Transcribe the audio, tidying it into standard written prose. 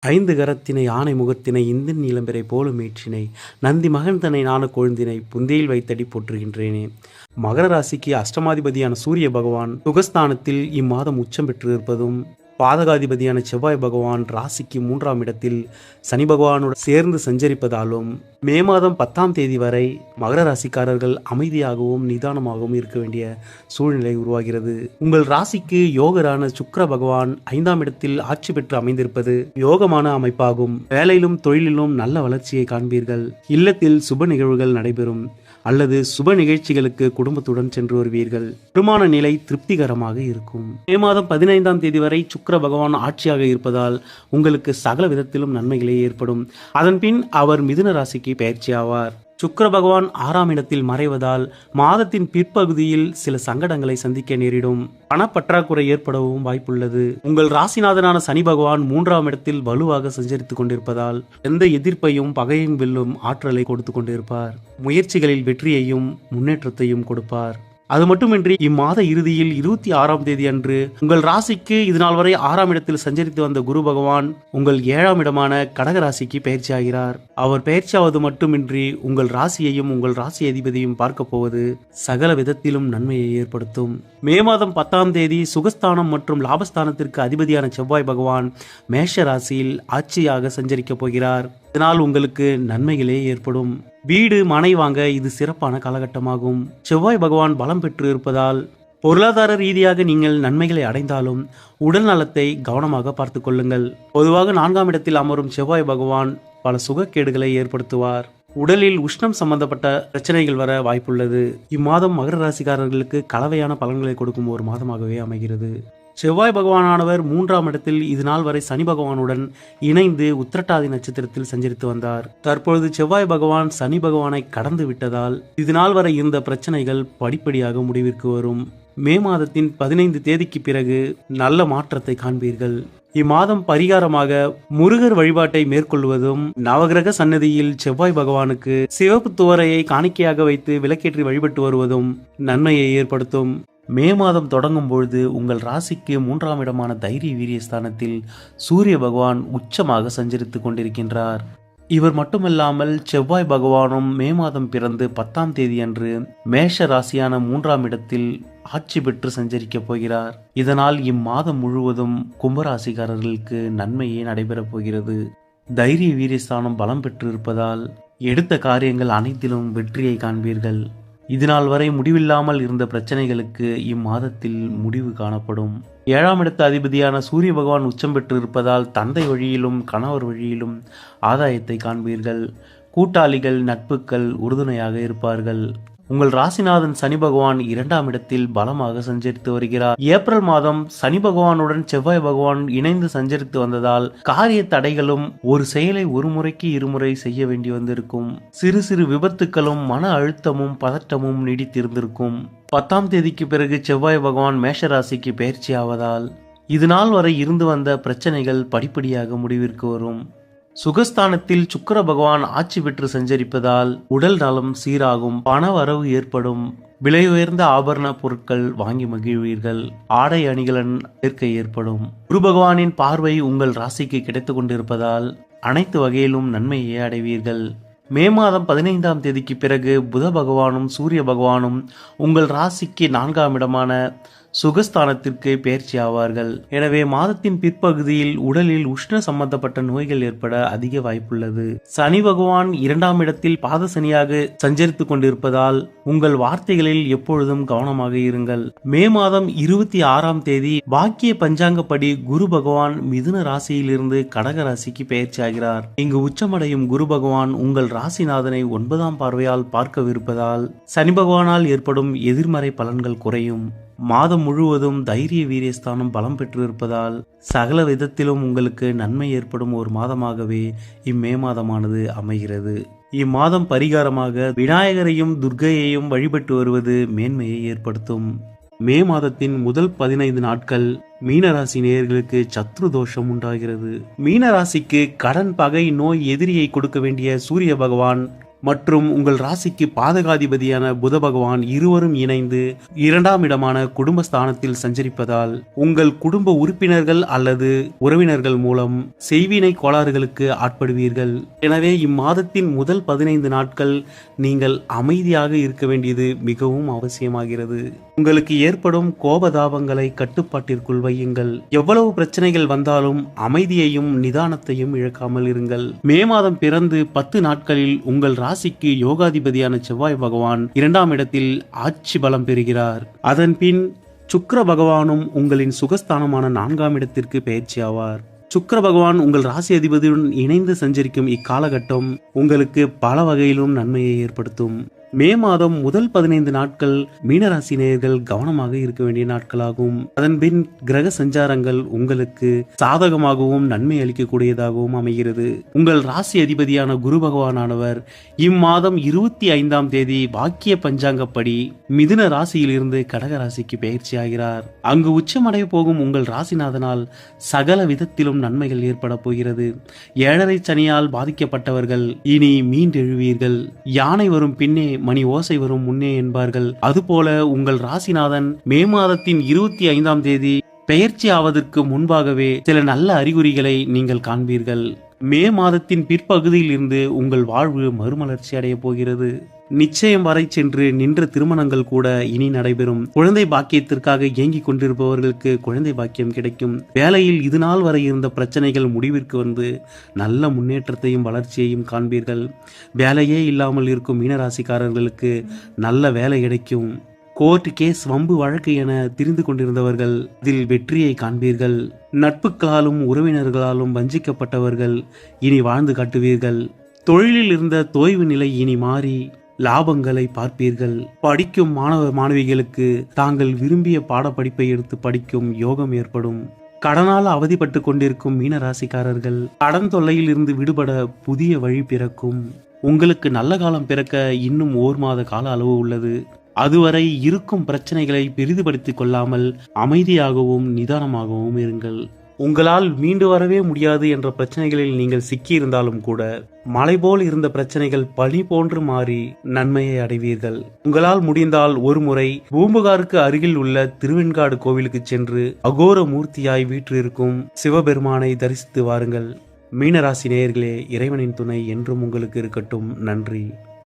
ஐந்து கரத்தினை ஆனை முகத்தினை இந்தின் நீலம்பிறை போலும் மீட்சினை நந்தி மகன்தனை நாண கொழுந்தினை புந்தையில் வைத்தடி போற்றுகின்றேனே. மகர ராசிக்கு அஷ்டமாதிபதியான சூரிய பகவான் சுகஸ்தானத்தில் இம்மாதம் உச்சம் பெற்று இருப்பதும், பாதகாதிபதியான செவ்வாய் பகவான் ராசிக்கு 3ஆம் இடத்தில் சனி பகவானுடன் சேர்ந்து சஞ்சரிப்பதாலும் மே மாதம் 10ஆம் தேதி வரை மகர ராசிக்காரர்கள் அமைதியாகவும் நிதானமாகவும் இருக்க வேண்டிய சூழ்நிலை உருவாகிறது. உங்கள் ராசிக்கு யோகரான சுக்கிர பகவான் 5ஆம் இடத்தில் ஆட்சி பெற்று அமைந்திருப்பது யோகமான அமைப்பாகும். வேலையிலும் தொழிலிலும் நல்ல வளர்ச்சியை காண்பீர்கள். இல்லத்தில் சுப நிகழ்வுகள் நடைபெறும் அல்லது சுப நிகழ்ச்சிகளுக்கு குடும்பத்துடன் சென்று வருவீர்கள். வருமான நிலை திருப்திகரமாக இருக்கும். மே மாதம் 15ஆம் தேதி வரை சுக்கிர பகவான் ஆட்சியாக இருப்பதால் உங்களுக்கு சகல விதத்திலும் நன்மைகளே ஏற்படும். அதன்பின் அவர் மிதுன ராசிக்கு பயிற்சி ஆவார். சுக்கிர பகவான் 6ஆம் இடத்தில் மறைவதால் மாதத்தின் பிற்பகுதியில் சில சங்கடங்களை சந்திக்க நேரிடும். பணப்பற்றாக்குறை ஏற்படவும் வாய்ப்புள்ளது. உங்கள் ராசிநாதனான சனி பகவான் 3ஆம் இடத்தில் வலுவாக சஞ்சரித்துக் கொண்டிருப்பதால் எந்த எதிர்ப்பையும் பகையும் வெல்லும் ஆற்றலை கொடுத்து கொண்டிருப்பார். முயற்சிகளில் வெற்றியையும் முன்னேற்றத்தையும் கொடுப்பார். அது மட்டுமின்றி இம்மாத இறுதியில் 26ஆம் தேதி அன்று உங்கள் ராசிக்கு இதுநாள் வரை 6ஆம் இடத்தில் சஞ்சரித்து வந்த குரு பகவான் உங்கள் 7ஆம் இடமான கடக ராசிக்கு பயிற்சியாகிறார். அவர் பயிற்சியாவது மட்டுமின்றி உங்கள் ராசியையும் உங்கள் ராசி அதிபதியும் பார்க்க போவது சகல விதத்திலும் நன்மையை ஏற்படுத்தும். மே மாதம் 10ஆம் தேதி சுகஸ்தானம் மற்றும் லாபஸ்தானத்திற்கு அதிபதியான செவ்வாய் பகவான் மேஷ ராசியில் ஆட்சியாக சஞ்சரிக்கப் போகிறார். இதனால் உங்களுக்கு நன்மைகளே ஏற்படும். வீடு மனை வாங்க இது சிறப்பான காலகட்டமாகும். செவ்வாய் பகவான் பலம் பெற்று இருப்பதால் பொருளாதார ரீதியாக நீங்கள் நன்மைகளை அடைந்தாலும் உடல் நலத்தை கவனமாக பார்த்து கொள்ளுங்கள். பொதுவாக 4ஆம் இடத்தில் அமரும் செவ்வாய் பகவான் பல சுகக்கேடுகளை ஏற்படுத்துவார். உடலில் உஷ்ணம் சம்பந்தப்பட்ட பிரச்சனைகள் வர வாய்ப்புள்ளது. இம்மாதம் மகர ராசிக்காரர்களுக்கு கலவையான பலன்களை கொடுக்கும் ஒரு மாதமாகவே அமைகிறது. செவ்வாய் பகவானானவர் 3ஆம் இடத்தில் இது நாள் வரை சனி பகவானுடன் இணைந்து உத்திரட்டாதி நட்சத்திரத்தில் சஞ்சரித்து வந்தார். தற்பொழுது செவ்வாய் பகவான் சனி பகவானை கடந்து விட்டதால் இது நாள் வரை இருந்த பிரச்சனைகள் படிப்படியாக முடிவிற்கு வரும். மே மாதத்தின் 15 தேதிக்கு பிறகு நல்ல மாற்றத்தை காண்பீர்கள். இம்மாதம் பரிகாரமாக முருகர் வழிபாட்டை மேற்கொள்வதும், நவகிரக சன்னதியில் செவ்வாய் பகவானுக்கு சிவப்பு துவரையை காணிக்கையாக வைத்து விளக்கேற்றி வழிபட்டு வருவதும் நன்மையை ஏற்படுத்தும். மே மாதம் தொடங்கும் பொழுது உங்கள் ராசிக்கு 3ஆம் இடமான தைரிய வீரியஸ்தானத்தில் சூரிய பகவான் உச்சமாக சஞ்சரித்து கொண்டிருக்கின்றார். இவர் மட்டுமல்லாமல் செவ்வாய் பகவானும் மே மாதம் பிறந்து 10ஆம் தேதி அன்று மேஷ ராசியான 3ஆம் இடத்தில் ஆட்சி பெற்று சஞ்சரிக்கப் போகிறார். இதனால் இம்மாதம் முழுவதும் கும்பராசிக்காரர்களுக்கு நன்மையே நடைபெறப் போகிறது. தைரிய வீரியஸ்தானம் பலம் பெற்று இருப்பதால் எடுத்த காரியங்கள் அனைத்திலும் வெற்றியை காண்பீர்கள். இதுநாள் வரை முடிவில்லாமல் இருந்த பிரச்சனைகளுக்கு இம்மாதத்தில் முடிவு காணப்படும். 7ஆம் இடத்து அதிபதியான சூரிய பகவான் உச்சம் பெற்று இருப்பதால் தந்தை வழியிலும் கணவர் வழியிலும் ஆதாயத்தை காண்பீர்கள். கூட்டாளிகள் நட்புகள் உறுதுணையாக இருப்பார்கள். உங்கள் ராசிநாதன் சனி பகவான் 2ஆம் இடத்தில் பலமாக சஞ்சரித்து வருகிறார். ஏப்ரல் மாதம் சனி பகவானுடன் செவ்வாய் பகவான் இணைந்து சஞ்சரித்து வந்ததால் காரிய தடைகளும் ஒரு செயலை ஒரு முறைக்கு இருமுறை செய்ய வேண்டி வந்திருக்கும். சிறு சிறு விபத்துக்களும் மன அழுத்தமும் பதட்டமும் நீடித்திருந்திருக்கும். 10ஆம் தேதிக்கு பிறகு செவ்வாய் பகவான் மேஷராசிக்கு பயிற்சி ஆவதால் இது நாள் வரை இருந்து வந்த பிரச்சனைகள் படிப்படியாக முடிவிற்கு வரும். சுகஸ்தானத்தில் சுக்கிர பகவான் ஆட்சி பெற்று சஞ்சரிப்பதால் உடல் நலம் சீராகும். பண வரவு ஏற்படும். விலை உயர்ந்த ஆபரண பொருட்கள் வாங்கி மகிழ்வீர்கள். ஆடை அணிகளின் சேர்க்கை ஏற்படும். குரு பகவானின் பார்வை உங்கள் ராசிக்கு கிடைத்து கொண்டிருப்பதால் அனைத்து வகையிலும் நன்மையை அடைவீர்கள். மே மாதம் 15ஆம் தேதிக்கு பிறகு புத பகவானும் சூரிய பகவானும் உங்கள் ராசிக்கு 4ஆம் இடமான சுகஸ்தானத்திற்கு பயிற்சி ஆவார்கள். எனவே மாதத்தின் பிற்பகுதியில் உடலில் உஷ்ண சம்பந்தப்பட்ட நோய்கள் ஏற்பட அதிக வாய்ப்புள்ளது. சனி பகவான் 2ஆம் இடத்தில் பாத சனியாக சஞ்சரித்துக் கொண்டிருப்பதால் உங்கள் வார்த்தைகளில் எப்பொழுதும் கவனமாக இருங்கள். மே மாதம் 26ஆம் தேதி வாக்கிய பஞ்சாங்கப்படி குரு பகவான் மிதுன ராசியிலிருந்து கடக ராசிக்கு பயிற்சி ஆகிறார். இங்கு உச்சமடையும் குரு பகவான் உங்கள் ராசிநாதனை 9ஆம் பார்வையால் பார்க்கவிருப்பதால் சனி பகவானால் ஏற்படும் எதிர்மறை பலன்கள் குறையும். மாதம் முழுவதும் தைரிய வீரியஸ்தானம் பலம் பெற்று இருப்பதால் சகல விதத்திலும் உங்களுக்கு நன்மை ஏற்படும் ஒரு மாதமாகவே இம்மே மாதமானது அமைகிறது. இம்மாதம் பரிகாரமாக விநாயகரையும் துர்க்கையையும் வழிபட்டு வருவது மேன்மையை ஏற்படுத்தும். மே மாதத்தின் முதல் 15 நாட்கள் மீனராசி நேயர்களுக்கு சத்ரு தோஷம் உண்டாகிறது. மீனராசிக்கு கடன் பகை நோய் எதிரியை கொடுக்க வேண்டிய சூரிய பகவான் மற்றும் உங்கள் ராசிக்கு பாதகாதிபதியான புத பகவான் இருவரும் இணைந்து 2ஆம் இடமான குடும்பஸ்தானத்தில் சஞ்சரிப்பதால் உங்கள் குடும்ப உறுப்பினர்கள் அல்லது உறவினர்கள் மூலம் செய்வினை கோளாறுகளுக்கு ஆட்படுவீர்கள். எனவே இம்மாதத்தின் முதல் 15 நாட்கள் நீங்கள் அமைதியாக இருக்க வேண்டியது மிகவும் அவசியமாகிறது. உங்களுக்கு ஏற்படும் கோபதாபங்களை கட்டுப்பாட்டிற்குள் வையுங்கள். எவ்வளவு பிரச்சனைகள் வந்தாலும் அமைதியையும் நிதானத்தையும் இழக்காமல் இருங்கள். மே மாதம் பிறந்து 10 நாட்களில் உங்கள் ராசிக்கு யோகாதிபதியான செவ்வாய் பகவான் 2ஆம் இடத்தில் ஆட்சி பலம் பெறுகிறார். அதன் பின் சுக்கிர பகவானும் உங்களின் சுகஸ்தானமான 4ஆம் இடத்திற்கு பயிற்சி ஆவார். சுக்கிர பகவான் உங்கள் ராசி அதிபதியுடன் இணைந்து சஞ்சரிக்கும் இக்காலகட்டம் உங்களுக்கு பல வகையிலும் நன்மையை ஏற்படுத்தும். மே மாதம் முதல் 15 நாட்கள் மீனராசி நேயர்கள் கவனமாக இருக்க வேண்டிய நாட்களாகும். அதன் பின் கிரக சஞ்சாரங்கள் உங்களுக்கு சாதகமாகவும் நன்மை அளிக்கக்கூடியதாகவும் அமைகிறது. உங்கள் ராசி அதிபதியான குரு பகவானானவர் இம்மாதம் 25ஆம் தேதி வாக்கிய பஞ்சாங்கப்படி மிதுன ராசியிலிருந்து கடக ராசிக்கு பயிற்சி ஆகிறார். அங்கு உச்சமடைய போகும் உங்கள் ராசிநாதனால் சகல விதத்திலும் நன்மைகள் ஏற்பட போகிறது. 7.5 சனியால் பாதிக்கப்பட்டவர்கள் இனி மீண்டெழுவீர்கள். யானை வரும் பின்னே மணி ஓசை வரும் முன்னே என்பார்கள். அதுபோல உங்கள் ராசிநாதன் மே மாதத்தின் 25ஆம் தேதி பெயர்ச்சி ஆவதற்கு முன்பாகவே சில நல்ல அறிகுறிகளை நீங்கள் காண்பீர்கள். மே மாதத்தின் பிற்பகுதியில் இருந்து உங்கள் வாழ்வு மறுமலர்ச்சி அடைய போகிறது. நிச்சயம் வரை சென்று நின்ற திருமணங்கள் கூட இனி நடைபெறும். குழந்தை பாக்கியத்திற்காக ஏங்கிக் கொண்டிருப்பவர்களுக்கு குழந்தை பாக்கியம் கிடைக்கும். வேலையில் இதுநாள் வரை இருந்த பிரச்சனைகள் முடிவிற்கு வந்து நல்ல முன்னேற்றத்தையும் வளர்ச்சியையும் காண்பீர்கள். வேலையே இல்லாமல் இருக்கும் மீனராசிக்காரர்களுக்கு நல்ல வேலை கிடைக்கும். கோர்ட் கேஸ் வம்பு வழக்கு என திரிந்து கொண்டிருந்தவர்கள் இதில் வெற்றியை காண்பீர்கள். நட்புகளாலும் உறவினர்களாலும் வஞ்சிக்கப்பட்டவர்கள் இனி வாழ்ந்து காட்டுவீர்கள். தொழிலில் இருந்த தொய்வு நிலை இனி மாறி லாபங்களை பார்ப்பீர்கள். படிக்கும் மாணவ மாணவிகளுக்கு தாங்கள் விரும்பிய பாடப்படிப்பை எடுத்து படிக்கும் யோகம் ஏற்படும். கடனால் அவதிப்பட்டு கொண்டிருக்கும் மீனராசிக்காரர்கள் கடன் தொல்லையில் இருந்து விடுபட புதிய வழி பிறக்கும். உங்களுக்கு நல்ல காலம் பிறக்க இன்னும் 1 மாத கால அளவு உள்ளது. அதுவரை இருக்கும் பிரச்சனைகளை பெரிதுபடுத்திக் கொள்ளாமல் அமைதியாகவும் நிதானமாகவும் இருங்கள். உங்களால் மீண்டு வரவே முடியாது என்ற பிரச்சனைகளில் நீங்கள் சிக்கியிருந்தாலும் கூட மலை போல் இருந்த பிரச்சனைகள் பனி போன்று மாறி நன்மையை அடைவீர்கள். உங்களால் முடிந்தால் ஒரு முறை பூம்புகாருக்கு அருகில் உள்ள திருவெண்காடு கோவிலுக்கு சென்று அகோர மூர்த்தியாய் வீற்றிருக்கும் சிவபெருமானை தரிசித்து வாருங்கள். மீனராசி நேயர்களே, இறைவனின் துணை என்றும் உங்களுக்கு இருக்கட்டும். நன்றி.